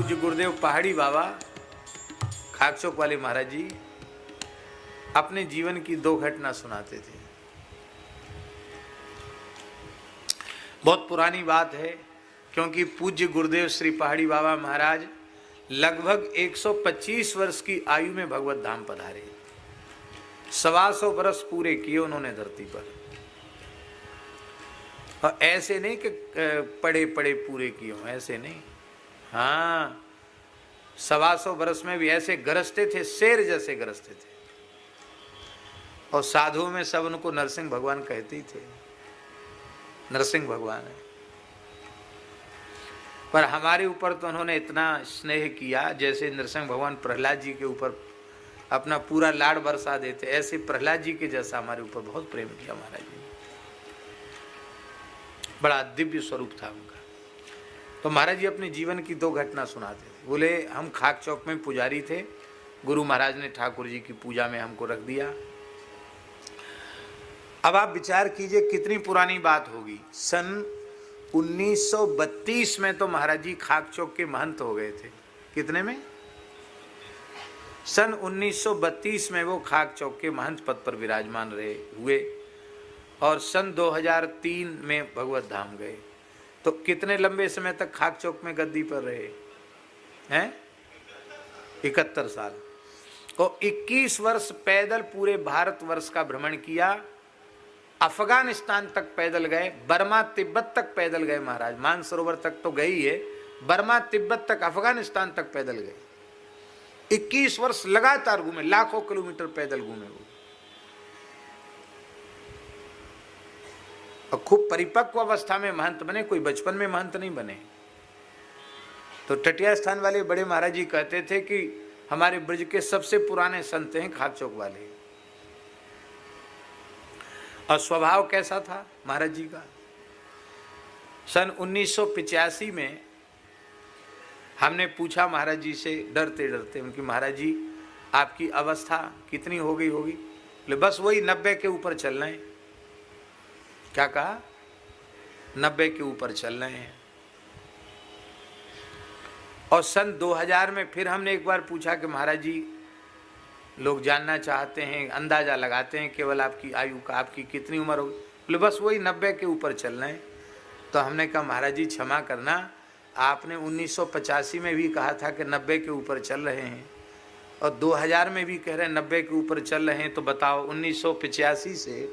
पूज्य गुरुदेव पहाड़ी बाबा खाकचौक वाले महाराज जी अपने जीवन की दो घटना सुनाते थे। बहुत पुरानी बात है, क्योंकि पूज्य गुरुदेव श्री पहाड़ी बाबा महाराज लगभग 125 वर्ष की आयु में भगवत धाम पधारे। 125 वर्ष पूरे किए उन्होंने धरती पर। और ऐसे नहीं कि पड़े पड़े पूरे किए हों, ऐसे नहीं। हाँ, 125 वर्ष में भी ऐसे गरजते थे, शेर जैसे गरजते थे। और साधुओं में सब उनको नरसिंह भगवान कहते ही थे, नरसिंह भगवान है। पर हमारे ऊपर तो उन्होंने इतना स्नेह किया, जैसे नरसिंह भगवान प्रहलाद जी के ऊपर अपना पूरा लाड़ बरसा देते, ऐसे प्रहलाद जी के जैसा हमारे ऊपर बहुत प्रेम किया महाराज जी। बड़ा दिव्य स्वरूप था उनका। तो महाराज जी अपने जीवन की दो घटना सुनाते थे। बोले हम खाकचौक में पुजारी थे, गुरु महाराज ने ठाकुर जी की पूजा में हमको रख दिया। अब आप विचार कीजिए कितनी पुरानी बात होगी। सन 1932 में तो महाराज जी खाकचौक के महंत हो गए थे। कितने में? सन 1932 में वो खाकचौक के महंत पद पर विराजमान रहे हुए और सन 2003 में भगवत धाम गए। तो कितने लंबे समय तक खाकचौक में गद्दी पर रहे हैं? 71 साल। और 21 वर्ष पैदल पूरे भारतवर्ष का भ्रमण किया। अफगानिस्तान तक पैदल गए, बर्मा तिब्बत तक पैदल गए महाराज। मानसरोवर तक तो गए ही है, बर्मा तिब्बत तक, अफगानिस्तान तक पैदल गए। 21 वर्ष लगातार घूमे, लाखों किलोमीटर पैदल घूमे वो। और खूब परिपक्व अवस्था में महंत बने, कोई बचपन में महंत नहीं बने। तो टटिया स्थान वाले बड़े महाराज जी कहते थे कि हमारे ब्रज के सबसे पुराने संत हैं खाकचौक वाले। और स्वभाव कैसा था महाराज जी का? सन 1985 में हमने पूछा महाराज जी से डरते डरते उनकी, महाराज जी आपकी अवस्था कितनी हो गई होगी? बोले बस वही 90 के ऊपर चल रहे हैं। क्या कहा? 90 के ऊपर चल रहे हैं। और सन 2000 में फिर हमने एक बार पूछा कि महाराज जी लोग जानना चाहते हैं, अंदाजा लगाते हैं केवल आपकी आयु का, आपकी कितनी उम्र होगी? बोले बस वही 90 के ऊपर चल रहे हैं। तो हमने कहा महाराज जी क्षमा करना, आपने 1985 में भी कहा था कि 90 के ऊपर चल रहे हैं और 2000 में भी कह रहे हैं 90 के ऊपर चल रहे हैं। तो बताओ 1985 से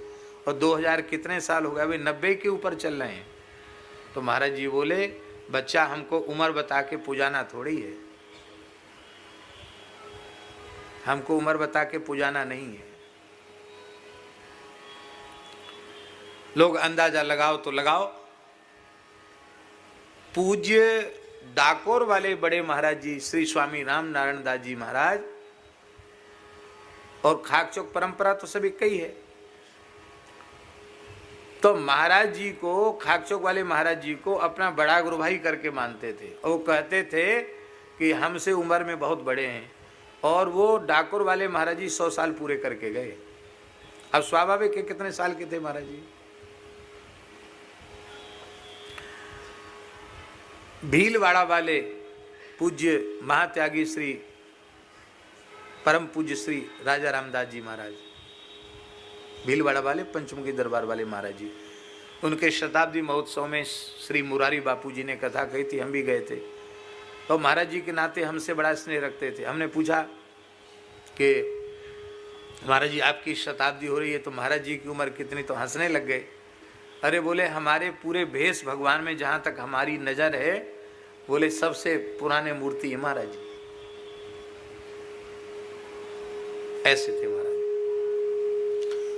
और 2000 कितने साल हो गए? भाई 90 के ऊपर चल रहे हैं। तो महाराज जी बोले बच्चा हमको उम्र बता के पुजाना थोड़ी है, हमको उम्र बता के पुजाना नहीं है। लोग अंदाजा लगाओ तो लगाओ। पूज्य डाकोर वाले बड़े महाराज जी श्री स्वामी राम नारायण दास जी महाराज और खाकचौक परंपरा तो सभी कई है। तो महाराज जी को, खाकचौक वाले महाराज जी को अपना बड़ा गुरु भाई करके मानते थे और वो कहते थे कि हमसे उम्र में बहुत बड़े हैं। और वो डाकोर वाले महाराज जी 100 साल पूरे करके गए। अब स्वाभाविक है कितने साल के थे महाराज जी? भीलवाड़ा वाले पूज्य महात्यागी श्री परम पूज्य श्री राजा रामदास जी महाराज, भीलवाड़ा वाले पंचमुखी दरबार वाले महाराज जी, उनके शताब्दी महोत्सव में श्री मुरारी बापू जी ने कथा कही थी, हम भी गए थे। तो महाराज जी के नाते हमसे बड़ा स्नेह रखते थे। हमने पूछा कि महाराज जी आपकी शताब्दी हो रही है तो महाराज जी की उम्र कितनी? तो हंसने लग गए। अरे बोले हमारे पूरे भेष भगवान में जहाँ तक हमारी नज़र है, बोले सबसे पुराने मूर्ति है महाराज जी। ऐसे थे महाराज।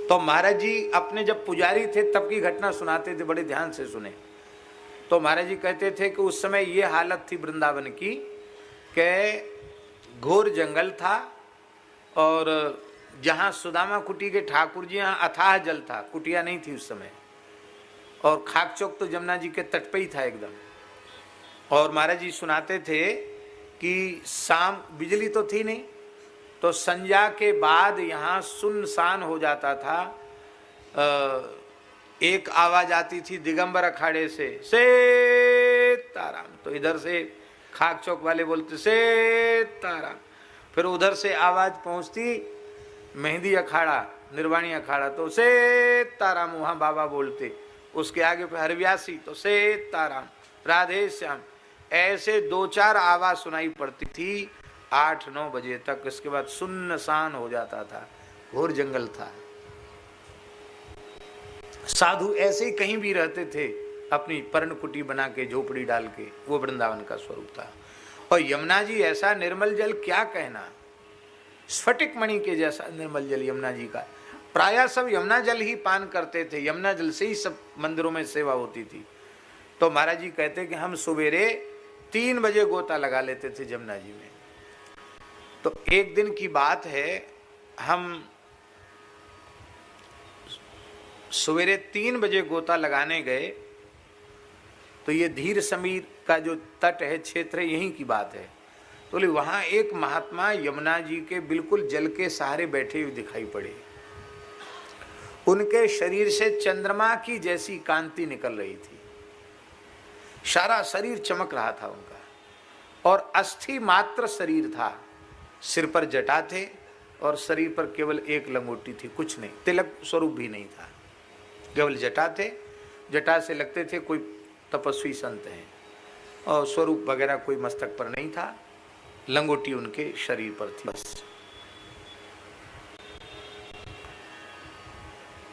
तो महाराज जी अपने जब पुजारी थे तब की घटना सुनाते थे, बड़े ध्यान से सुने। तो महाराज जी कहते थे कि उस समय ये हालत थी वृंदावन की कि घोर जंगल था और जहाँ सुदामा कुटी के ठाकुर जी, यहाँ अथाह जल था, कुटिया नहीं थी उस समय। और खाकचौक तो जमुना जी के तट पे ही था एकदम। और महाराज जी सुनाते थे कि शाम, बिजली तो थी नहीं, तो संध्या के बाद यहाँ सुनसान हो जाता था। एक आवाज आती थी दिगंबर अखाड़े से, सीताराम। तो इधर से खाक चौक वाले बोलते सीताराम। फिर उधर से आवाज पहुंचती मेहंदी अखाड़ा, निर्वाणी अखाड़ा, तो सीताराम वहां बाबा बोलते। उसके आगे फिर हरव्यासी तो सीताराम, राधे श्याम, ऐसे 2-4 आवाज सुनाई पड़ती थी 8-9 बजे तक। इसके बाद सुनसान हो जाता था, घोर जंगल था। साधु ऐसे ही कहीं भी रहते थे, अपनी पर्णकुटी बना के, झोपड़ी डाल के। वो वृंदावन का स्वरूप था। और यमुना जी ऐसा निर्मल जल, क्या कहना, स्फटिक मणि के जैसा निर्मल जल यमुना जी का। प्रायः सब यमुना जल ही पान करते थे, यमुना जल से ही सब मंदिरों में सेवा होती थी। तो महाराज जी कहते कि हम सवेरे 3 बजे गोता लगा लेते थे यमुना जी में। तो एक दिन की बात है, हम सवेरे 3 बजे गोता लगाने गए, तो ये धीर समीर का जो तट है, क्षेत्र है, यहीं की बात है। तो वहां एक महात्मा यमुना जी के बिल्कुल जल के सहारे बैठे हुए दिखाई पड़े। उनके शरीर से चंद्रमा की जैसी कांति निकल रही थी, सारा शरीर चमक रहा था उनका, और अस्थि मात्र शरीर था। सिर पर जटा थे और शरीर पर केवल एक लंगोटी थी, कुछ नहीं, तिलक स्वरूप भी नहीं था, केवल जटा थे। जटा से लगते थे कोई तपस्वी संत हैं, और स्वरूप वगैरह कोई मस्तक पर नहीं था, लंगोटी उनके शरीर पर थी बस।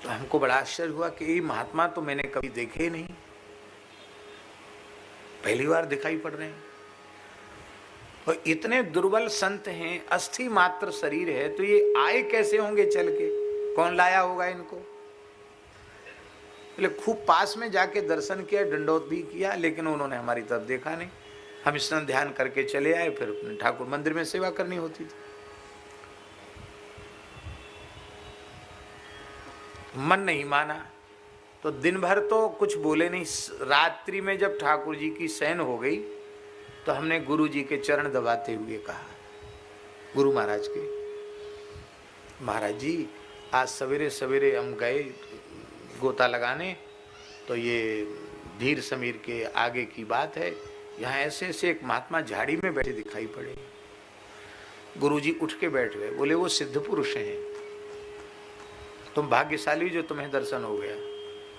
तो हमको बड़ा आश्चर्य हुआ कि ये महात्मा तो मैंने कभी देखे ही नहीं, पहली बार दिखाई पड़ रहे हैं। और इतने दुर्बल संत हैं, अस्थि मात्र शरीर है, तो ये आए कैसे होंगे चल के? कौन लाया होगा इनको? बोले खूब पास में जाके दर्शन किया, दंडोत भी किया, लेकिन उन्होंने हमारी तरफ देखा नहीं। हम स्नान ध्यान करके चले आए, फिर अपने ठाकुर मंदिर में सेवा करनी होती थी। मन नहीं माना, तो दिन भर तो कुछ बोले नहीं। रात्रि में जब ठाकुर जी की शयन हो गई, तो हमने गुरु जी के चरण दबाते हुए कहा, गुरु महाराज के, महाराज जी आज सवेरे सवेरे हम गए गोता लगाने, तो ये धीर समीर के आगे की बात है, यहाँ ऐसे ऐसे एक महात्मा झाड़ी में बैठे दिखाई पड़े। गुरुजी उठ के बैठ गए, बोले वो सिद्ध पुरुष हैं, तुम भाग्यशाली जो तुम्हें दर्शन हो गया,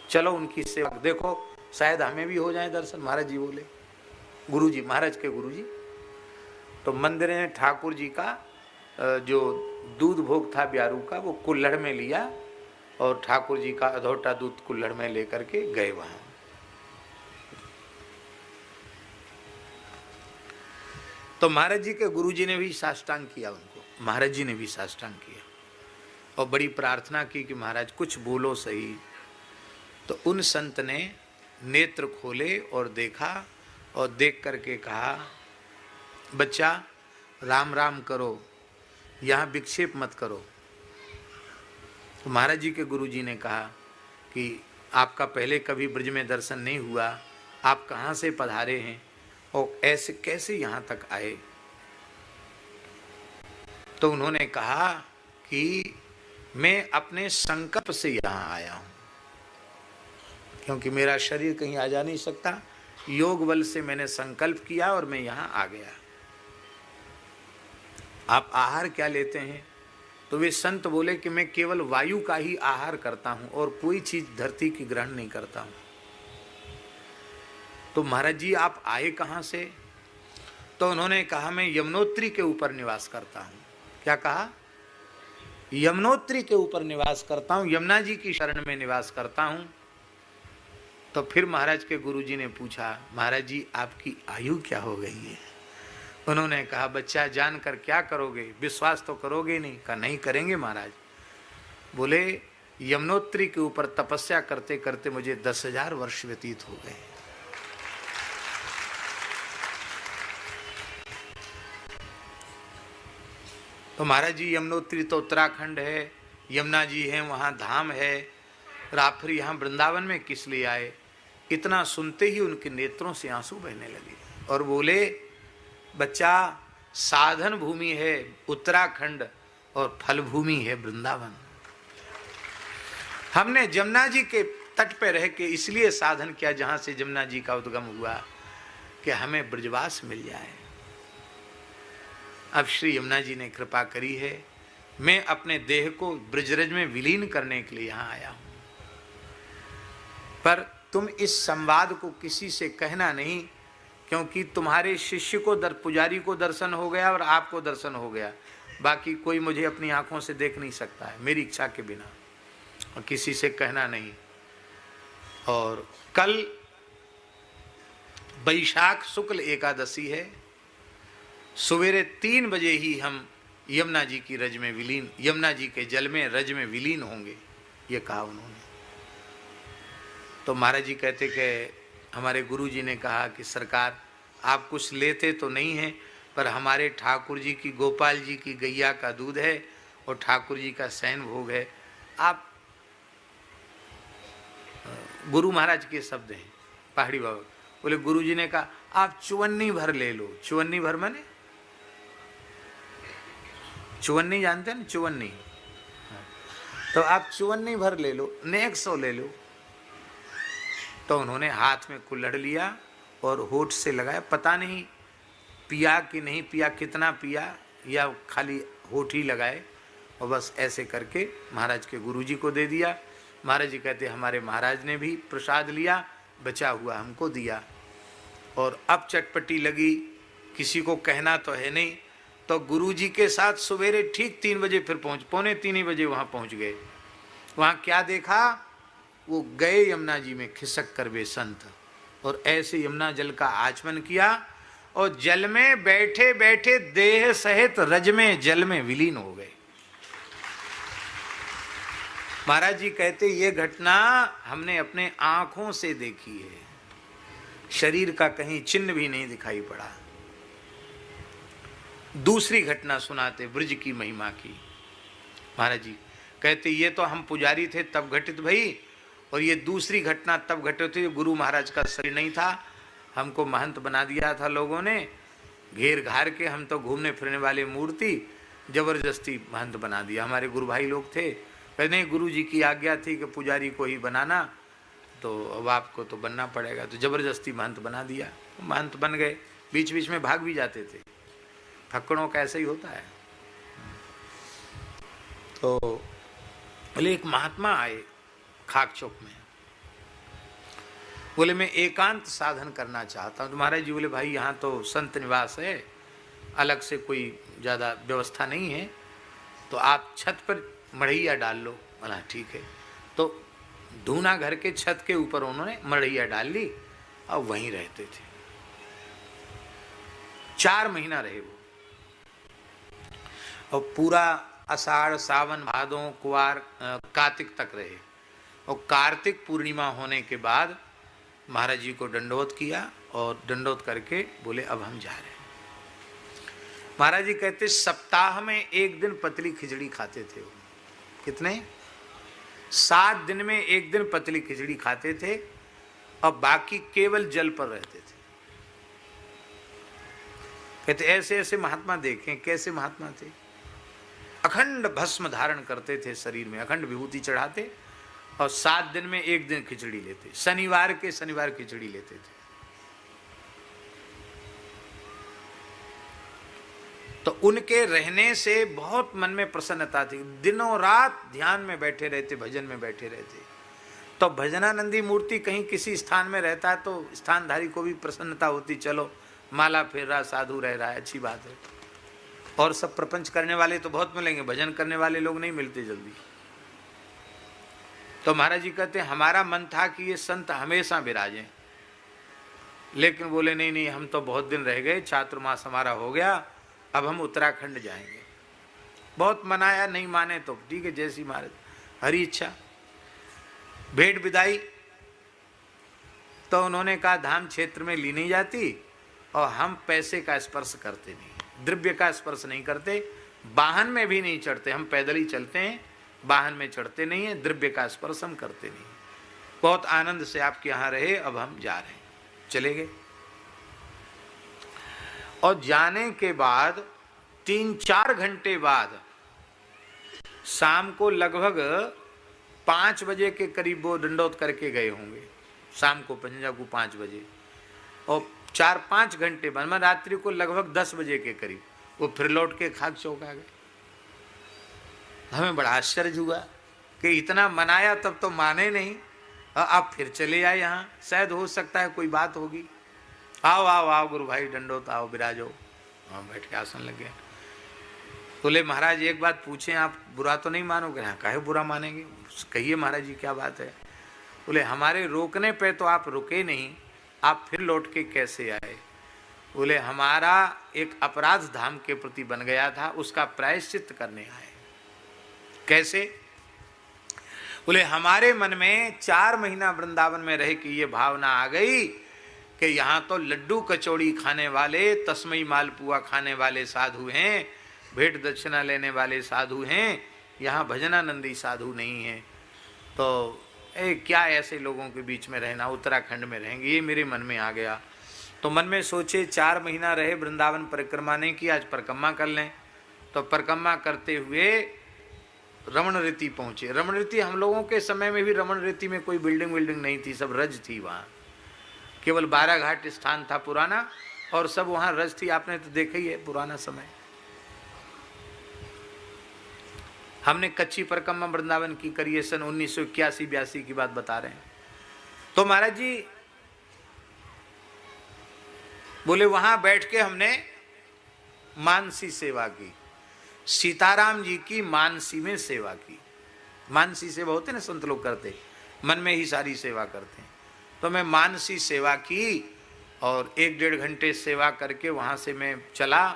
चलो उनकी सेवा देखो, शायद हमें भी हो जाए दर्शन। महाराज जी बोले, गुरुजी, महाराज के गुरुजी। तो मंदिर में ठाकुर जी का जो दूध भोग था ब्यारू का, वो कुल्हड़ में लिया, और ठाकुर जी का अधोटा दूध कुल्हड़ में लेकर के गए वहां। तो महाराज जी के गुरुजी ने भी साष्टांग किया उनको, महाराज जी ने भी साष्टांग किया, और बड़ी प्रार्थना की कि महाराज कुछ बोलो सही। तो उन संत ने नेत्र खोले और देखा, और देख करके कहा, बच्चा राम राम करो, यहाँ विक्षेप मत करो। तो महाराज जी के गुरुजी ने कहा कि आपका पहले कभी ब्रज में दर्शन नहीं हुआ, आप कहाँ से पधारे हैं और ऐसे कैसे यहाँ तक आए? तो उन्होंने कहा कि मैं अपने संकल्प से यहाँ आया हूँ, क्योंकि मेरा शरीर कहीं आ जा नहीं सकता, योग बल से मैंने संकल्प किया और मैं यहाँ आ गया। आप आहार क्या लेते हैं? तो वे संत बोले कि मैं केवल वायु का ही आहार करता हूं और कोई चीज धरती की ग्रहण नहीं करता हूं। तो महाराज जी आप आए कहां से? तो उन्होंने कहा मैं यमुनोत्री के ऊपर निवास करता हूं। क्या कहा? यमुनोत्री के ऊपर निवास करता हूं, यमुना जी की शरण में निवास करता हूं। तो फिर महाराज के गुरुजी ने पूछा, महाराज जी आपकी आयु क्या हो गई है? उन्होंने कहा, बच्चा जानकर क्या करोगे, विश्वास तो करोगे नहीं। कहा नहीं करेंगे महाराज। बोले यमुनोत्री के ऊपर तपस्या करते करते मुझे 10,000 वर्ष व्यतीत हो गए। तो महाराज जी यमुनोत्री तो उत्तराखंड है, यमुना जी है, वहाँ धाम है, फिर यहाँ वृंदावन में किस लिए आए? इतना सुनते ही उनके नेत्रों से आंसू बहने लगे और बोले, बच्चा साधन भूमि है उत्तराखंड और फल भूमि है वृंदावन। हमने जमुना जी के तट पे रह के इसलिए साधन किया जहां से जमुना जी का उद्गम हुआ। कि हमें ब्रजवास मिल जाए। अब श्री यमुना जी ने कृपा करी है, मैं अपने देह को ब्रजरज में विलीन करने के लिए यहाँ आया हूँ। पर तुम इस संवाद को किसी से कहना नहीं, क्योंकि तुम्हारे शिष्य को पुजारी को दर्शन हो गया और आपको दर्शन हो गया, बाकी कोई मुझे अपनी आंखों से देख नहीं सकता है मेरी इच्छा के बिना, और किसी से कहना नहीं। और कल वैशाख शुक्ल एकादशी है, सवेरे 3 बजे ही हम यमुना जी की रज में विलीन, यमुना जी के जल में रज में विलीन होंगे, ये कहा उन्होंने। तो महाराज जी कहते कि हमारे गुरु जी ने कहा कि सरकार आप कुछ लेते तो नहीं हैं, पर हमारे ठाकुर जी की, गोपाल जी की गैया का दूध है और ठाकुर जी का शयन भोग है, आप, गुरु महाराज के शब्द हैं पहाड़ी बाबा, बोले गुरु जी ने कहा आप चुवन्नी भर ले लो। चुवन्नी भर माने चुवन्नी जानते हैं ना, चुवन्नी, तो आप चुवन्नी भर ले लो, नेक 100 ले लो। तो उन्होंने हाथ में कुल्हड़ लिया और होठ से लगाया, पता नहीं पिया कि नहीं पिया, कितना पिया या खाली होठ ही लगाए, और बस ऐसे करके महाराज के गुरुजी को दे दिया। महाराज जी कहते हमारे महाराज ने भी प्रसाद लिया, बचा हुआ हमको दिया। और अब चटपटी लगी, किसी को कहना तो है नहीं, तो गुरुजी के साथ सवेरे ठीक 3 बजे फिर पौने 3 ही बजे वहाँ पहुँच गए। वहाँ क्या देखा, वो गए यमुना जी में खिसक कर वे संत, और ऐसे यमुना जल का आचमन किया, और जल में बैठे बैठे देह सहित रज में जल में विलीन हो गए। महाराज जी कहते ये घटना हमने अपने आंखों से देखी है, शरीर का कहीं चिन्ह भी नहीं दिखाई पड़ा। दूसरी घटना सुनाते ब्रज की महिमा की। महाराज जी कहते ये तो हम पुजारी थे तब घटित भई, और ये दूसरी घटना तब घटित हुई, गुरु महाराज का शरीर नहीं था, हमको महंत बना दिया था लोगों ने, घेर घार के, हम तो घूमने फिरने वाले मूर्ति, जबरदस्ती महंत बना दिया। हमारे गुरु भाई लोग थे, कहते नहीं गुरु जी की आज्ञा थी कि पुजारी को ही बनाना, तो अब आपको तो बनना पड़ेगा, तो जबरदस्ती महंत बना दिया। महंत बन गए, बीच बीच में भाग भी जाते थे, फक्कड़ों का ऐसा ही होता है। तो बोले एक महात्मा आए खाक चौक में, बोले मैं एकांत साधन करना चाहता हूँ। तो महाराज जी बोले भाई यहाँ तो संत निवास है, अलग से कोई ज़्यादा व्यवस्था नहीं है, तो आप छत पर मढ़ैया डाल लो। बोला ठीक है। तो धूना घर के छत के ऊपर उन्होंने मढ़ैया डाल ली और वहीं रहते थे। 4 महीना रहे वो, और पूरा आषाढ़ सावन भादों कुवार कार्तिक तक रहे, और कार्तिक पूर्णिमा होने के बाद महाराज जी को दंडोत किया, और दंडोत करके बोले अब हम जा रहे हैं। महाराज जी कहते सप्ताह में 1 दिन पतली खिचड़ी खाते थे वो। कितने? 7 दिन में 1 दिन पतली खिचड़ी खाते थे, और बाकी केवल जल पर रहते थे। कहते ऐसे ऐसे महात्मा देखें, कैसे महात्मा थे। अखंड भस्म धारण करते थे शरीर में, अखंड विभूति चढ़ाते, और 7 दिन में 1 दिन खिचड़ी लेते, शनिवार के शनिवार खिचड़ी लेते थे। तो उनके रहने से बहुत मन में प्रसन्नता थी, दिनों रात ध्यान में बैठे रहते, भजन में बैठे रहते। तो भजनानंदी मूर्ति कहीं किसी स्थान में रहता है तो स्थानधारी को भी प्रसन्नता होती, चलो माला फेर रहा, साधु रह रहा है, अच्छी बात है। और सब प्रपंच करने वाले तो बहुत मिलेंगे, भजन करने वाले लोग नहीं मिलते जल्दी। तो महाराज जी कहते हमारा मन था कि ये संत हमेशा विराजें, लेकिन बोले नहीं नहीं, हम तो बहुत दिन रह गए, चातुर्मास हमारा हो गया, अब हम उत्तराखंड जाएंगे। बहुत मनाया, नहीं माने तो ठीक है, जैसी महाराज हरी इच्छा। भेंट विदाई तो उन्होंने कहा धाम क्षेत्र में ली नहीं जाती, और हम पैसे का स्पर्श करते नहीं, द्रव्य का स्पर्श नहीं करते, वाहन में भी नहीं चढ़ते, हम पैदल ही चलते हैं, वाहन में चढ़ते नहीं है, द्रव्य का स्पर्श हम करते नहीं। बहुत आनंद से आपके यहाँ रहे, अब हम जा रहे हैं। चले गए, और जाने के बाद 3-4 घंटे बाद शाम को लगभग 5 बजे के करीब वो दंडोत करके गए होंगे, शाम को पंजाब को 5 बजे। और 4-5 घंटे बाद, रात्रि को लगभग 10 बजे के करीब वो फिर लौट के खाक चौक आ गए। हमें बड़ा आश्चर्य हुआ कि इतना मनाया तब तो माने नहीं, आप फिर चले आए यहाँ, शायद हो सकता है कोई बात होगी। आओ आओ आओ गुरु भाई दंडोत, आओ बिराजो। हाँ, बैठ के आसन लग गए। बोले महाराज एक बात पूछें, आप बुरा तो नहीं मानोगे? हाँ, काहे बुरा मानेंगे, कहिए महाराज जी क्या बात है। बोले हमारे रोकने पे तो आप रुके नहीं, आप फिर लौट के कैसे आए? बोले हमारा एक अपराध धाम के प्रति बन गया था, उसका प्रायश्चित करने आए। कैसे? बोले हमारे मन में 4 महीना वृंदावन में रह के ये भावना आ गई कि यहाँ तो लड्डू कचौड़ी खाने वाले, तस्मई मालपुआ खाने वाले साधु हैं, भेंट दक्षिणा लेने वाले साधु हैं, यहाँ भजनानंदी साधु नहीं हैं। तो क्या ऐसे लोगों के बीच में रहना, उत्तराखंड में रहेंगे, ये मेरे मन में आ गया। तो मन में सोचे 4 महीना रहे वृंदावन, परिक्रमा नहीं की, आज परिक्रमा कर लें। तो परिक्रमा करते हुए रमण रीति पहुंचे। रमण रीति हम लोगों के समय में भी रमण रीति में कोई बिल्डिंग नहीं थी, सब रज थी वहाँ, केवल 12 घाट स्थान था पुराना, और सब वहाँ रज थी। आपने तो देखा ही है पुराना समय। हमने कच्ची परिक्रमा वृंदावन की करी है, सन 1981-82 की बात बता रहे हैं। तो महाराज जी बोले वहां बैठ के हमने मानसी सेवा की, सीताराम जी की मानसी में सेवा की। मानसी सेवा होते ना, संत लोग करते, मन में ही सारी सेवा करते हैं। तो मैं मानसी सेवा की और 1-1.5 घंटे सेवा करके वहां से मैं चला।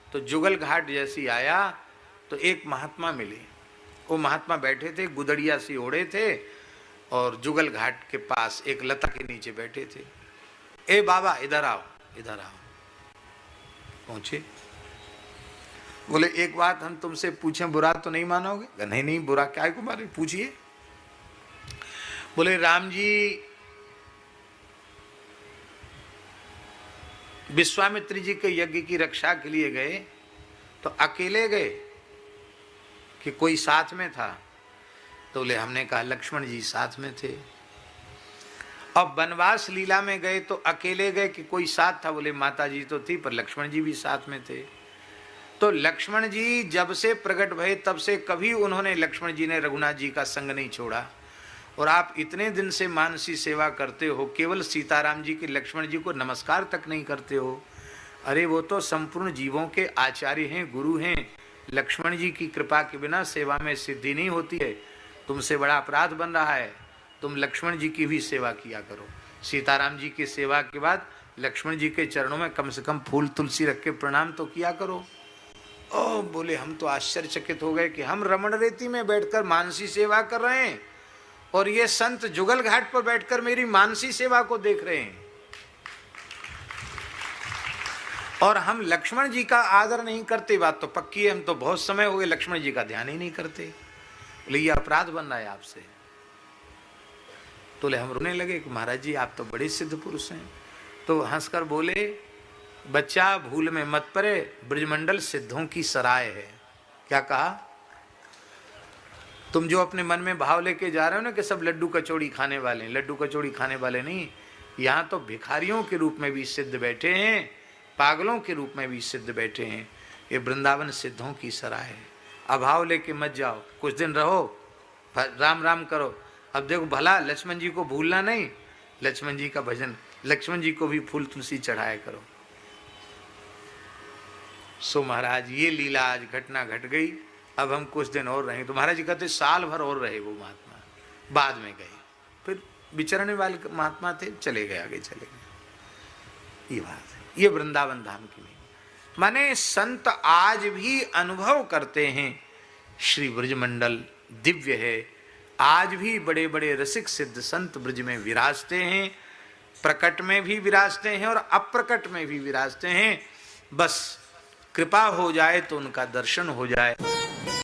तो जुगल घाट जैसी आया तो एक महात्मा मिले। वो महात्मा बैठे थे, गुदड़िया सी ओढ़े थे, और जुगल घाट के पास एक लता के नीचे बैठे थे। ए बाबा इधर आओ, इधर आओ। पहुंचे, बोले एक बात हम तुमसे पूछें, बुरा तो नहीं मानोगे? नहीं नहीं, बुरा क्या को मारे, पूछिए। बोले राम जी विश्वामित्र जी के यज्ञ की रक्षा के लिए गए तो अकेले गए कि कोई साथ में था? तो बोले हमने कहा लक्ष्मण जी साथ में थे। अब वनवास लीला में गए तो अकेले गए कि कोई साथ था? बोले माता जी तो थी पर लक्ष्मण जी भी साथ में थे। तो लक्ष्मण जी जब से प्रकट भये तब से कभी उन्होंने, लक्ष्मण जी ने रघुनाथ जी का संग नहीं छोड़ा। और आप इतने दिन से मानसी सेवा करते हो, केवल सीताराम जी के, लक्ष्मण जी को नमस्कार तक नहीं करते हो। अरे वो तो संपूर्ण जीवों के आचार्य हैं, गुरु हैं। लक्ष्मण जी की कृपा के बिना सेवा में सिद्धि नहीं होती है। तुमसे बड़ा अपराध बन रहा है, तुम लक्ष्मण जी की भी सेवा किया करो। सीताराम जी की सेवा के बाद लक्ष्मण जी के चरणों में कम से कम फूल तुलसी रख के प्रणाम तो किया करो। ओ बोले हम तो आश्चर्यचकित हो गए कि हम रमण रेती में बैठकर मानसी सेवा कर रहे हैं और ये संत जुगल घाट पर बैठकर मेरी मानसी सेवा को देख रहे हैं, और हम लक्ष्मण जी का आदर नहीं करते। बात तो पक्की है, हम तो बहुत समय हो गए लक्ष्मण जी का ध्यान ही नहीं करते। बोले ये अपराध बन रहा है आपसे। तो हम रोने लगे कि महाराज जी आप तो बड़े सिद्ध पुरुष हैं। तो हंसकर बोले बच्चा भूल में मत पड़े, ब्रजमंडल सिद्धों की सराय है। क्या कहा? तुम जो अपने मन में भाव लेके जा रहे हो ना कि सब लड्डू कचौड़ी खाने वाले हैं, लड्डू कचौड़ी खाने वाले नहीं, यहाँ तो भिखारियों के रूप में भी सिद्ध बैठे हैं, पागलों के रूप में भी सिद्ध बैठे हैं। ये वृंदावन सिद्धों की सराय है। अभाव लेके मत जाओ, कुछ दिन रहो, राम राम करो। अब देखो भला लक्ष्मण जी को भूलना नहीं, लक्ष्मण जी का भजन, लक्ष्मण जी को भी फूल तुलसी चढ़ाया करो। सो महाराज ये लीला आज घटना घट गई। अब हम कुछ दिन और रहेंगे। तो महाराज जी कहते साल भर और रहे वो महात्मा, बाद में गए, फिर विचरने वाले महात्मा थे, चले गए, आगे चले गए। ये बात है, ये वृंदावन धाम की नहीं। माने संत आज भी अनुभव करते हैं श्री ब्रजमंडल दिव्य है। आज भी बड़े बड़े रसिक सिद्ध संत ब्रज में विराजते हैं, प्रकट में भी विराजते हैं और अप्रकट में भी विराजते हैं। बस कृपा हो जाए तो उनका दर्शन हो जाए।